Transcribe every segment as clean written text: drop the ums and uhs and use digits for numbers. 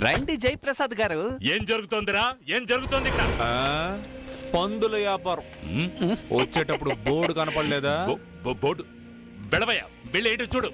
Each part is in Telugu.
రండి జయప్రసాద్ గారు. ఏం జరుగుతోందిరా? ఏం జరుగుతోంది ఇక్కడ? పందుల వ్యాపారం. వచ్చేటప్పుడు బోర్డు కనపడలేదా? బోర్డు వెళ్ళవయ్యా, వెళ్ళి ఏంటో చూడు.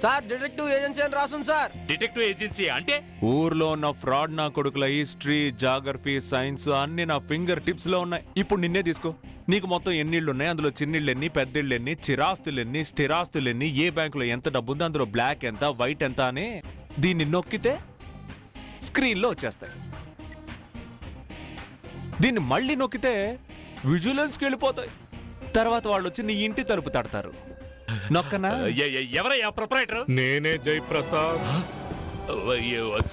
సార్ డిటెక్టివ్ ఏజెన్సీ అని రాసుంది సార్. డిటెక్టివ్ ఏజెన్సీ అంటే? ఊర్లో ఉన్న ఫ్రాడ్ నా కొడుకుల హిస్టరీ, జాగ్రఫీ, సైన్స్ అన్ని నా ఫింగర్ టిప్స్ లో ఉన్నాయి. ఇప్పుడు నిన్నే తీసుకో. నీకు మొత్తం ఎన్నిళ్ళు ఉన్నాయి, అందులో చిన్నిళ్ళు ఎన్ని, పెద్దిళ్ళు ఎన్ని, చిరాస్తులు ఎన్ని, స్థిరాస్తులు ఎన్ని, ఏ బ్యాంకులో ఎంత డబ్బు ఉంది, అందులో బ్లాక్ ఎంత, వైట్ ఎంత అని దీన్ని నొక్కితే స్క్రీన్ లో వచ్చేస్తాయి. దీన్ని మళ్ళీ నొక్కితే విజిలెన్స్కి వెళ్ళిపోతాయి. తర్వాత వాళ్ళు వచ్చి నీ ఇంటి తలుపు తడతారు. నొక్కనా? ఎవరయ్యా ప్రొపరైటర్? నేనే జయప్రసాద్.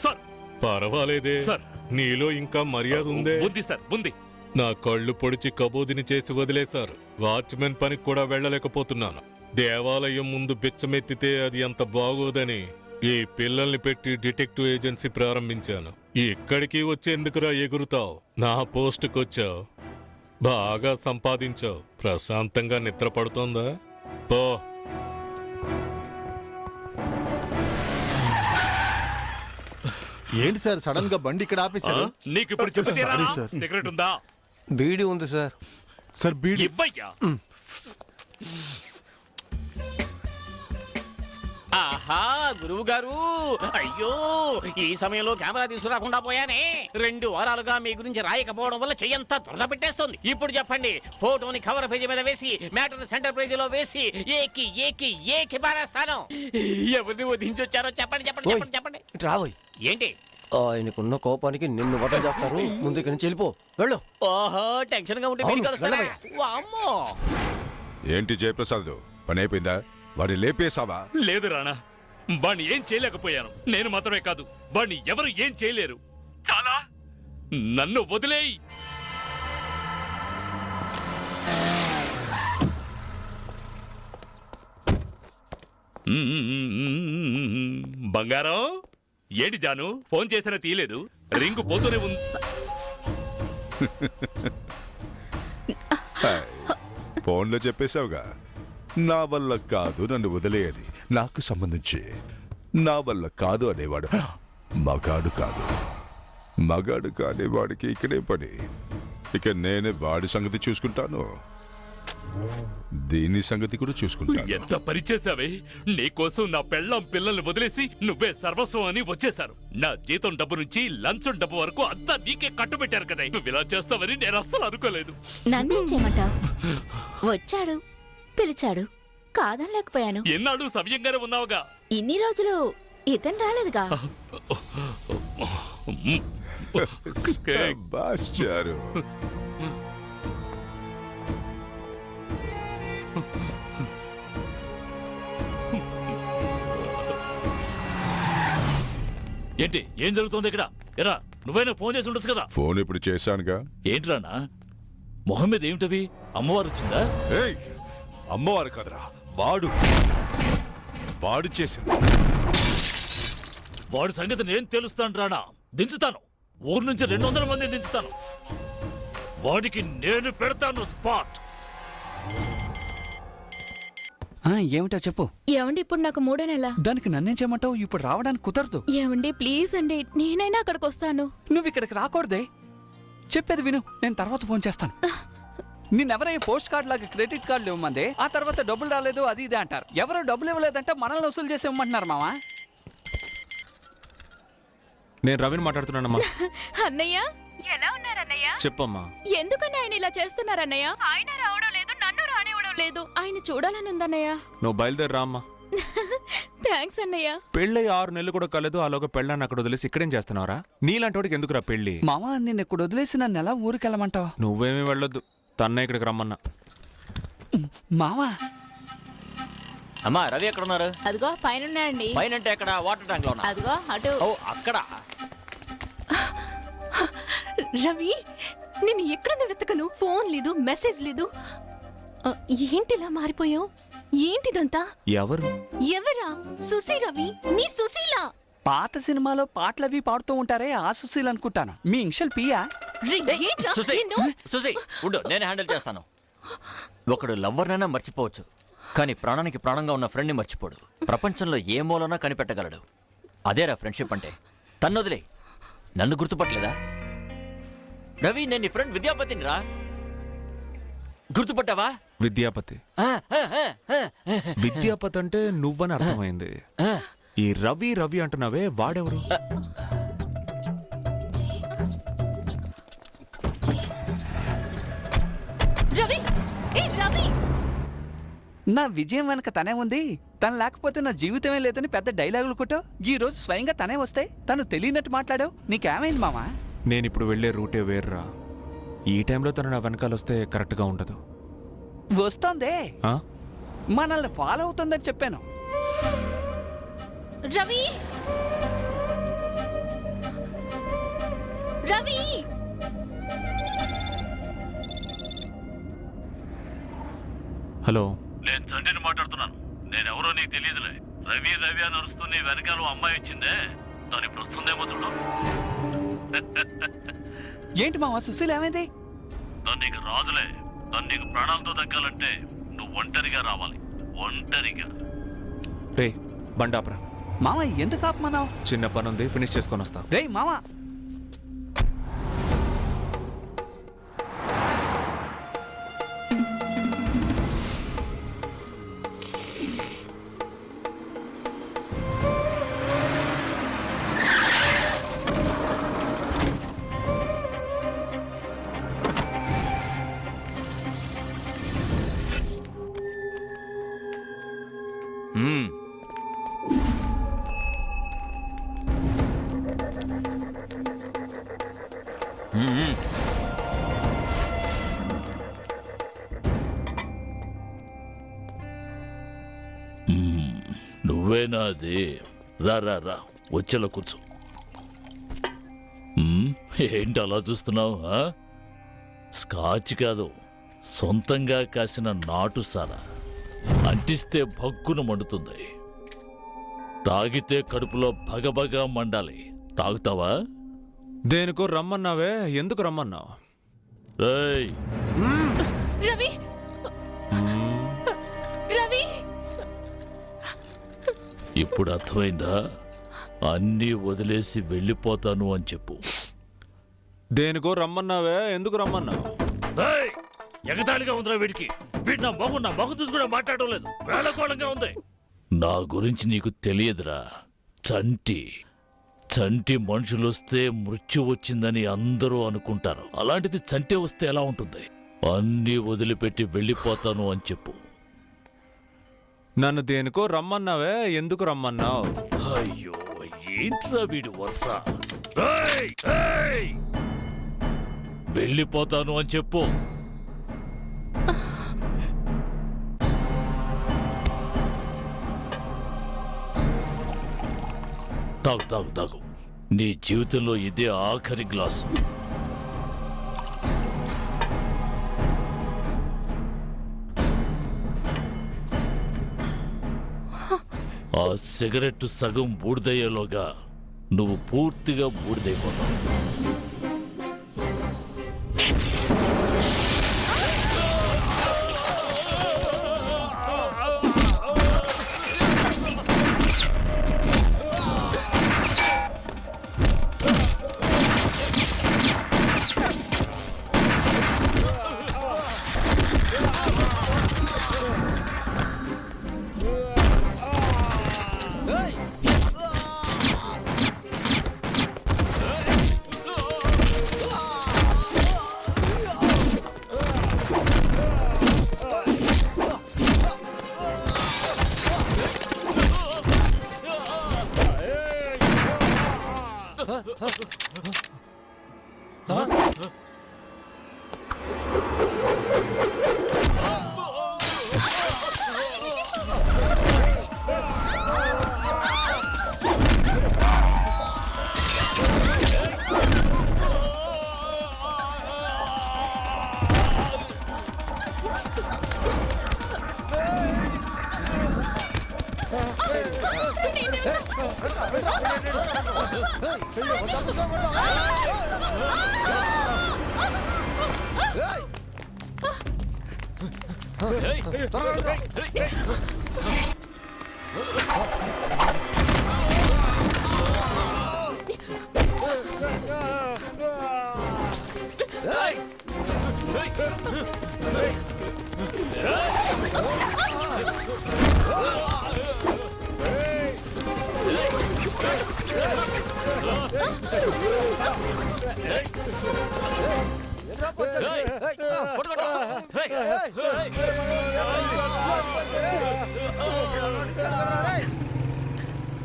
సార్ పర్వాలేదే సార్, నీలో ఇంకా మర్యాద ఉందే? ఉంది సార్, ఉంది. నా కళ్ళు పొడిచి కబోదిని చేసి వదిలేశారు. వాచ్మెన్ పనికి కూడా వెళ్ళలేకపోతున్నాను. దేవాలయం ముందు బిచ్చమెత్తితే అది అంత బాగోదని ఈ పిల్లల్ని పెట్టి డిటెక్టివ్ ఏజెన్సీ ప్రారంభించాను. ఇక్కడికి వచ్చేందుకురా ఎగురుతావు? నా పోస్టుకొచ్చావు, బాగా సంపాదించావు, ప్రశాంతంగా నిద్ర పడుతోందా? పో. ఏంటి సార్ సడన్ గా బండి ఇక్కడ ఆపేశారు? నీకు ఇప్పుడు చెప్తారా? సిగరెట్ ఉందా? బీడీ ఉంది సార్. సార్ బీడీ ఇవ్వయ్యా. ఆహా గురువు గారు, అయ్యో ఈ సమయంలో కెమెరా తీసుకురాకుండా పోయానే. 2 వారాలుగా మీ గురించి రాయకపోవడం వల్ల చెయ్యంతా దురద పెట్టేస్తుంది. ఇప్పుడు చెప్పండి, ఫోటోని కవర్ పేజీ మీద వేసి మ్యాటర్ సెంటర్ పేజీలో వేసి ఏకి ఏకి ఏకి పారేస్తాను. ఎవరిని వధించొచ్చారో చెప్పండి చెప్పండి చెప్పండి చెప్పండి. రాబోయ్. ఏంటి? ఆయనకున్న కోపానికి నిన్ను వదలు చేస్తారు. ముందు ఇక్కడి నుంచి వెళ్ళిపో. వెళ్ళు. ఓహో, టెన్షన్ గా ఉంటే మీరు కలుస్తారా? వామ్మో. ఏంటి జయప్రసాద్, పని అయిపోయిందా? వాడిని లేపేశావా? లేదు రాణా, వాణ్ణి ఏం చేయలేకపోయాను. నేను మాత్రమే కాదు, వాణ్ణి ఎవరు ఏం చేయలేరు. చాలా నన్ను వదిలేయి. బంగారం, ఏంటి జాను ఫోన్ చేసినా తీయలేదు? రింగు పోతూనే ఉంది. ఫోన్లో చెప్పేశావుగా, నా వల్ల కాదు నన్ను వదిలేయని. నాకు సంబంధించి నా వల్ల కాదు అనేవాడు మగాడు కాదు. మగాడు కానివాడికి ఇక్కడే పని. ఇక నేనే వాడి సంగతి చూసుకుంటాను, దీని సంగతి కూడా చూసుకుంటాను. ఎంత పరిచేసావే! నీకోసం నా పెళ్ళాం పిల్లల్ని వదిలేసి నువ్వే సర్వస్వం అని వచ్చేశారు. నా జీతం డబ్బు నుంచి లంచం డబ్బు వరకు అంతా నీకే కట్టుబెట్టారు కదా. నువ్వు ఇలా చేస్తావని నేను అస్సలు అనుకోలేదు. నన్నేం చేయమంటావు? వచ్చాడు, పిలిచాడు, కాదనలేకపోయాను. ఎన్నాడు సవ్యంగానే ఉన్నావుగా. ఇన్ని రోజులు ఇతను రాలేదుగా. శభాష్ చారు. ఏంటి ఏం జరుగుతుంది ఇక్కడ? ఎరా, నువ్వైనా ఫోన్ చేసి ఉండొచ్చు కదా. ఫోన్ ఇప్పుడు చేశానుగా. ఏంట్రానా మొహం మీద ఏమిటవి? అమ్మవారు వచ్చిందా? ఏయ్, అమ్మవారు కదరా, వాడు చేసింది. వాడి సంగతి నేను తెలుస్తాను రానా. దించుతాను, ఊరు నుంచి 200 మంది దించుతాను. వాడికి నేను పెడతాను స్పాట్. ఏమిటో చెప్పు. ఏమండి, ఇప్పుడు నాకు 3వ నెల. దానికి నన్నేం చేయమంటావు? ఇప్పుడు రావడానికి కుదరదు. ఏమండి ప్లీజ్ అండి, నేనైనా అక్కడికి వస్తాను. నువ్వు ఇక్కడికి రాకూడదే. చెప్పేది విను, నేను తర్వాత ఫోన్ చేస్తాను. నిన్నెవరైనా పోస్ట్ కార్డ్ లాగా క్రెడిట్ కార్డులు ఇవ్వమంది, ఆ తర్వాత డబ్బులు రాలేదు అది ఇదే అంటారు. ఎవరు డబ్బులు ఇవ్వలేదంటే మనల్ని వసూలు చేసి ఇవ్వమంటున్నారు మావా. నేను రవిని మాట్లాడుతున్నానమ్మా. అన్నయ్య, ఎలా ఉన్నారన్నయ్య? చెప్పమ్మా. ఎందుకని ఆయన ఇలా చేస్తున్నారన్నయ్య? ఆయన రావడం లేదు, నన్ను రానివ్వడం లేదు. ఆయన చూడాలని ఉందన్నయ్య. నువ్వు బయలుదేరి రామ్మా. థ్యాంక్స్ అన్నయ్య. పెళ్ళి 6 నెలలు కూడా కలదు, అలాగే పెళ్ళాన్ని అక్కడ వదిలేసి ఇక్కడేం చేస్తున్నావురా? నీలాంటి వాడికి ఎందుకురా పెళ్ళి? మావా, నిన్ను ఇక్కడ వదిలేసి నన్ను ఎలా ఊరికెళ్ళమంటావు? నువ్వేమీ వెళ్ళొద్దు, తన్నే ఇక్కడికి రమ్మన్నా. మావా. అమ్మా, రవి ఎక్కడ ఉన్నారు? అదిగో పైన ఉన్నాడండి. పైన అంటే ఎక్కడ? వాటర్ ట్యాంక్ లో? అదిగో అటు. ఓ, అక్కడ. రవి, నేను ఎక్కడ వెతకను? ఫోన్ లేదు, మెసేజ్ లేదు. ఏంటిలా మారిపోయావు? ఏంటిదంతా? ఎవరు? ఎవరా? సుశీ రవి, నీ సుశీల. పాత సినిమాలో పాటలవి పాడుతూ ఉంటారే, ఆ సుశీల్ అనుకుంటాను. మీ ఇన్షియల్ పియా? సుశీ ఉండు, నేను హ్యాండిల్ చేస్తాను. ఒకడు లవ్వర్నైనా మర్చిపోవచ్చు, కానీ ప్రాణానికి ప్రాణంగా ఉన్న ఫ్రెండ్ని మర్చిపోడు. ప్రపంచంలో ఏ మూలనా కనిపెట్టగలడు. అదేరా ఫ్రెండ్షిప్ అంటే. తన్నొదిలే. నన్ను గుర్తుపట్టలేదా? రవి, నేను నీ ఫ్రెండ్ విద్యాపతిని రా. గుర్తుపట్టావా? విద్యాపతి. విద్యాపతి అంటే నువ్వని అర్థమైంది. ఈ రవి రవి అంటున్నావే, వాడెవరు? రవి, రవి, నా విజయం వెనక తనే ఉంది. తను లేకపోతే నా జీవితమే లేదని పెద్ద డైలాగులు కొట్టావు. ఈ రోజు స్వయంగా తనే వస్తే తను తెలియనట్టు మాట్లాడావు. నీకేమైంది మామా? నేనిప్పుడు వెళ్లే రూటే వేర్రా. ఈ టైంలో తను నా వెనకాల వస్తే కరెక్ట్గా ఉండదు. వస్తోందే, మనల్ని ఫాలో అవుతుందని చెప్పాను. రవి, రవి, హలో, నేను తండ్రిని మాట్లాడుతున్నాను. నేనెవరో నీకు తెలియదులే. రవి రవి అని అరుస్తూ నీ వెనకాల అమ్మాయి వచ్చిందే, తను ఇప్పుడు వస్తుందేమో చూడు. ఏంటి మావా, సుశీల్ ఏమైంది? తను నీకు రాదులే. తను నీకు ప్రాణాలతో దక్కాలంటే నువ్వు ఒంటరిగా రావాలి. ఒంటరిగా. రే బండాప్రా. మామ ఎందుకు ఆపమన్నావు? చిన్న పని ఉంది, ఫినిష్ చేసుకొని వస్తా. రే మామా, నువ్వేనా అది? రా రా రా, వచ్చేలా కూర్చో. ఏంటి అలా చూస్తున్నావు? స్కాచ్ కాదు, సొంతంగా కాసిన నాటు సారా. అంటిస్తే భగ్గున మండుతుంది, తాగితే కడుపులో భగభగా మండాలి. తాగుతావా? దేనికో రమ్మన్నావే, ఎందుకు రమ్మన్నావు? రవి, రవి, ఇప్పుడు అర్థమైందా? అన్నీ వదిలేసి వెళ్ళిపోతాను అని చెప్పు. దేనికో రమ్మన్నావే, ఎందుకు రమ్మన్నావు? ఎగతాళిగా ఉందిరా వీడికి. వీడు నా మొహం చూసి కూడా మాట్లాడడం లేదు. వేళకోళంగా ఉంది. నా గురించి నీకు తెలియదురా. చంటి మనుషులు వస్తే మృత్యు వచ్చిందని అందరూ అనుకుంటారు. అలాంటిది చంటే వస్తే ఎలా ఉంటుంది? అన్నీ వదిలిపెట్టి వెళ్ళిపోతాను అని చెప్పు. నన్ను దేనికో రమ్మన్నావే, ఎందుకు రమ్మన్నావు? అయ్యో, ఏంట్రా వీడు వరుస? వెళ్ళిపోతాను అని చెప్పు. తాగు. నీ జీవితంలో ఇదే ఆఖరి గ్లాసు. ఆ సిగరెట్ సగం బూడిదయ్యేలోగా నువ్వు పూర్తిగా బూడిదైపోతావు.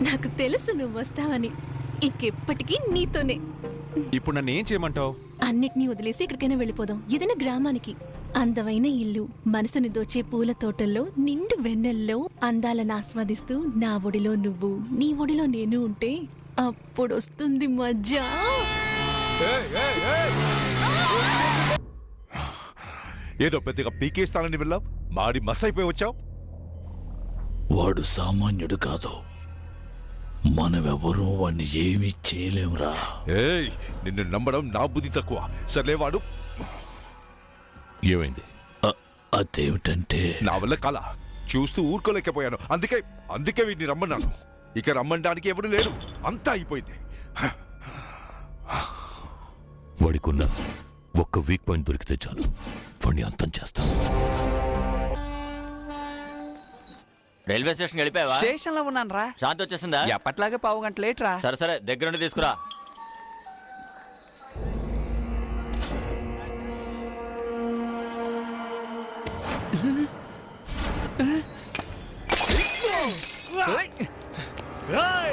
నాకు తెలుసు నువ్వు వస్తావని. ఇంకెప్పటికీ నీతోనే. ఇప్పుడు నన్ను ఏం చేయమంటావు? అన్నిటినీ వదిలేసి ఎక్కడికైనా వెళ్ళిపోదాం. ఏదైనా గ్రామానికి. అందమైన ఇల్లు, మనసుని దోచే పూల తోటల్లో, నిండు వెన్నెల్లో అందాలను ఆస్వాదిస్తూ నా ఒడిలో నువ్వు, నీ ఒడిలో నేను ఉంటే అప్పుడు వస్తుంది మజా. ఏదో పెద్దగా పీకేస్తానని వెళ్ళావు, మాడి మసైపోయి వచ్చావు. వాడు సామాన్యుడు కాదు, మనమెవరూ వాడిని ఏమీ చేయలేమురా. ఏయ్, నిన్ను నమ్మడం నా బుద్ధి తక్కువ. సర్లేవాడు ఏమైంది? అదేమిటంటే నా వల్ల కల చూస్తూ ఊరుకోలేకపోయాను. అందుకే వీడిని రమ్మన్నాను. ఇక రమ్మడానికి ఎవడు లేడు, అంతా అయిపోయింది. వాడికున్న ఒక్క వీక్ పాయింట్ దొరికితే చాలు, వాడిని అంతం చేస్తాను. Railway station గడిపావా? స్టేషన్ లో ఉన్నాను రా. శాంతి వచ్చేసిందా? ఎప్పట్లాగే 15 గంటలు లేట్ రా. సరే దగ్గరుండి తీసుకురా.